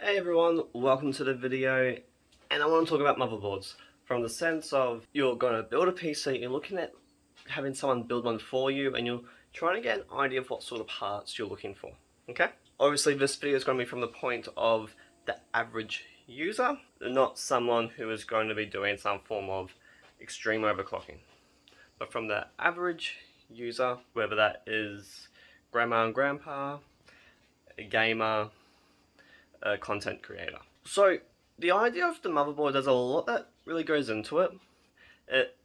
Hey everyone, welcome to the video, and I want to talk about motherboards from the sense of you're going to build a PC, you're looking at having someone build one for you, and you're trying to get an idea of what sort of parts you're looking for, okay? Obviously this video is going to be from the point of the average user, not someone who is going to be doing some form of extreme overclocking, but from the average user, whether that is grandma and grandpa, a gamer, a content creator. So the idea of the motherboard, there's a lot that really goes into it. It,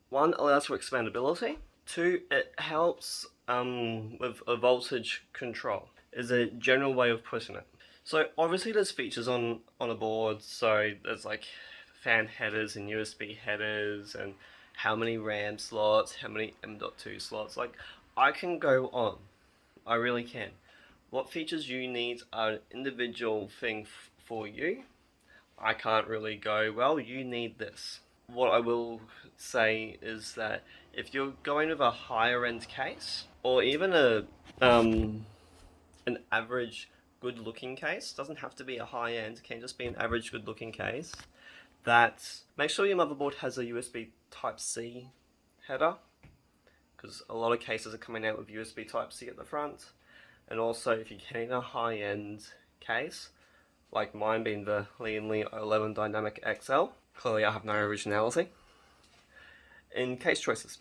one, allows for expandability. Two, it helps with a voltage control, is a general way of putting it. So obviously there's features on a board, so there's like fan headers and USB headers and how many RAM slots, how many M.2 slots. Like, I can go on, I really can. What features you need are an individual thing for you. I can't really go, well, you need this. What I will say is that if you're going with a higher end case, or even an average good looking case, doesn't have to be a high end, it can just be an average good looking case, that make sure your motherboard has a USB Type-C header, because a lot of cases are coming out with USB Type-C at the front. And also, if you're getting a high-end case, like mine being the Lee 11 Dynamic XL, clearly I have no originality in case choices.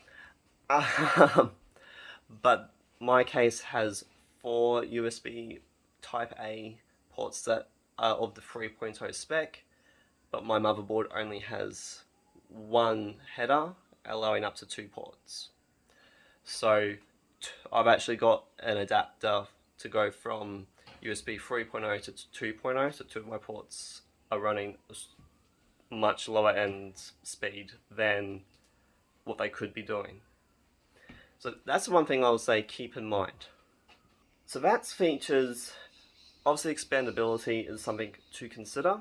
But my case has 4 USB Type-A ports that are of the 3.0 spec, but my motherboard only has 1 header, allowing up to 2 ports. So I've actually got an adapter to go from USB 3.0 to 2.0, so 2 of my ports are running much lower end speed than what they could be doing. So that's one thing I would say keep in mind. So that's features. Obviously expandability is something to consider.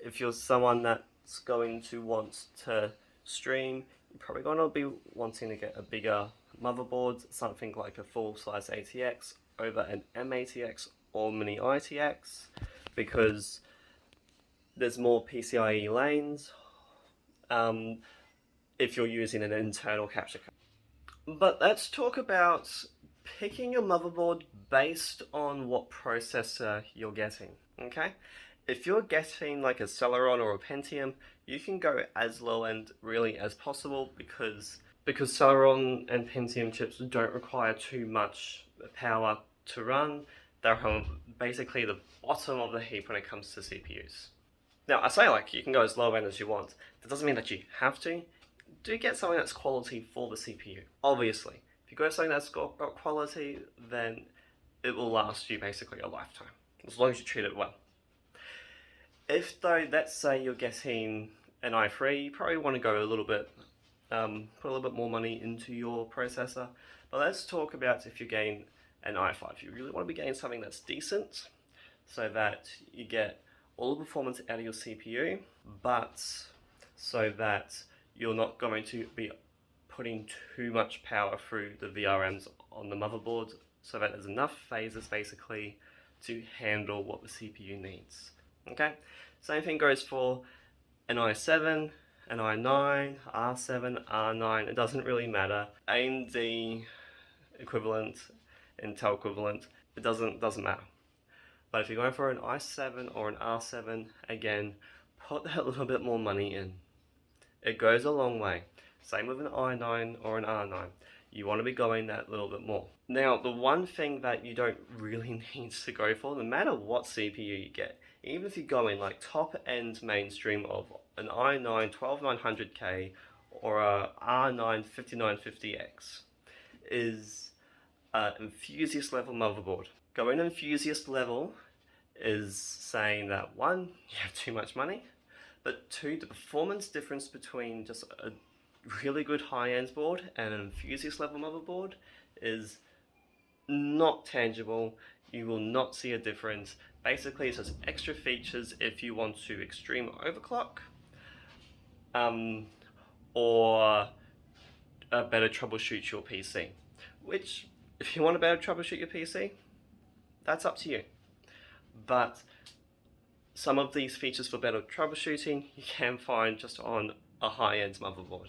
If you're someone that's going to want to stream, you're probably going to be wanting to get a bigger motherboard, something like a full-size ATX over an M-ATX or mini ITX, because there's more PCIe lanes if you're using an internal capture card. But let's talk about picking your motherboard based on what processor you're getting, okay? If you're getting like a Celeron or a Pentium, you can go as low end really as possible, because Celeron and Pentium chips don't require too much power to run. They're basically the bottom of the heap when it comes to CPUs. Now, I say like you can go as low end as you want. That doesn't mean that you have to. Do get something that's quality for the CPU. Obviously, if you go something that's got quality, then it will last you basically a lifetime, as long as you treat it well. If though, let's say you're getting an i3, you probably want to go a little bit, put a little bit more money into your processor. But let's talk about if you're getting an i5. You really want to be getting something that's decent, so that you get all the performance out of your CPU, but so that you're not going to be putting too much power through the VRMs on the motherboard, so that there's enough phases basically to handle what the CPU needs. Okay, same thing goes for an i7, an i9, R7, R9, it doesn't really matter. AMD equivalent, Intel equivalent, it doesn't matter. But if you're going for an i7 or an R7, again, put that little bit more money in. It goes a long way. Same with an i9 or an R9. You want to be going that little bit more. Now, the one thing that you don't really need to go for, no matter what CPU you get, even if you're going like top end mainstream of an i9 12900K or a R9 5950X, is enthusiast level motherboard. Going enthusiast level is saying that one, you have too much money, but two, the performance difference between just a really good high-end board and an enthusiast level motherboard is not tangible. You will not see a difference. Basically, it's just extra features if you want to extreme overclock, or better troubleshoot your PC. Which, if you want to better troubleshoot your PC, that's up to you. But some of these features for better troubleshooting you can find just on a high-end motherboard.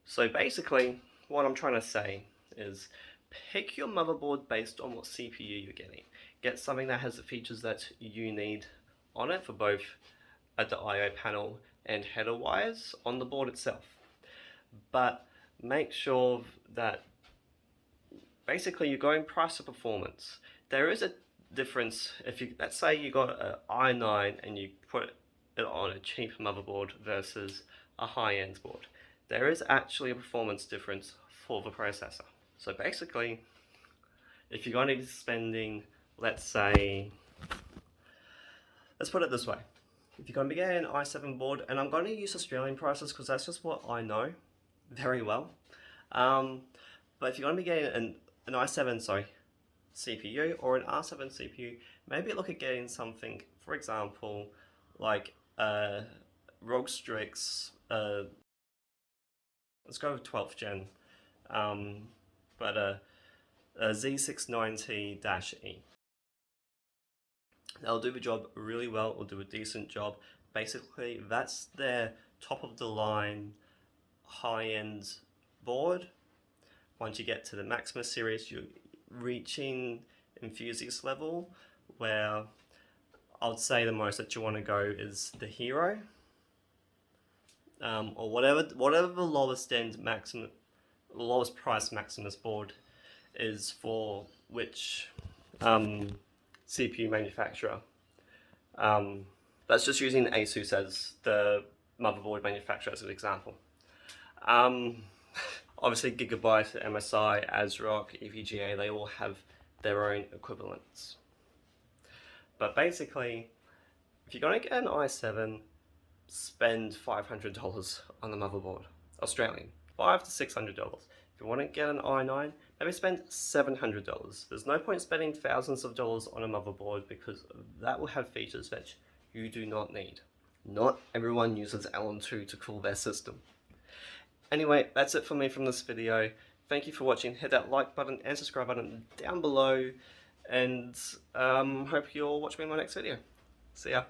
So basically, what I'm trying to say is pick your motherboard based on what CPU you're getting. Get something that has the features that you need on it for both at the I/O panel and header wires on the board itself. But make sure that basically you're going price to performance. There is a difference if you, let's say you got an i9 and you put it on a cheap motherboard versus a high-end board. There is actually a performance difference for the processor. So basically, if you're going to be spending, let's say, let's put it this way. If you're going to be getting an i7 board, and I'm going to use Australian prices because that's just what I know very well. But if you're going to be getting an i7, CPU or an R7 CPU, maybe look at getting something, for example, like ROG Strix, let's go with 12th gen, but a Z690-E. They'll do the job really well, will do a decent job. Basically, that's their top of the line high-end board. Once you get to the Maximus series, you're reaching enthusiast level, where I would say the most that you want to go is the Hero, or whatever the lowest end lowest price Maximus board is for which CPU manufacturer. That's just using ASUS as the motherboard manufacturer as an example. Obviously Gigabyte, MSI, ASRock, EVGA, they all have their own equivalents. But basically, if you're going to get an i7, spend $500 on the motherboard, Australian, $500 to $600. If you want to get an i9, maybe spend $700. There's no point spending thousands of dollars on a motherboard because that will have features that you do not need. Not everyone uses LM2 to cool their system. Anyway, that's it for me from this video. Thank you for watching. Hit that like button and subscribe button down below, and hope you'll watch me in my next video. See ya.